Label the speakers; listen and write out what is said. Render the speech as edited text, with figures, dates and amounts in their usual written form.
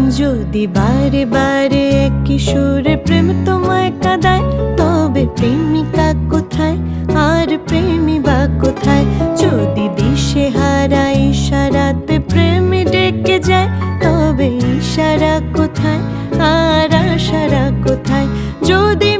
Speaker 1: যদি বারে বারে একই সুরে প্রেম তোমায় কাঁদায়, তবে প্রেমিকা কোথায় আর প্রেমী বা কোথায়? যদি দিশেহারা ইশারাতে প্রেম ডেকে যায়, তবে ইশারা কোথায় আর আশারা কোথায়? যদি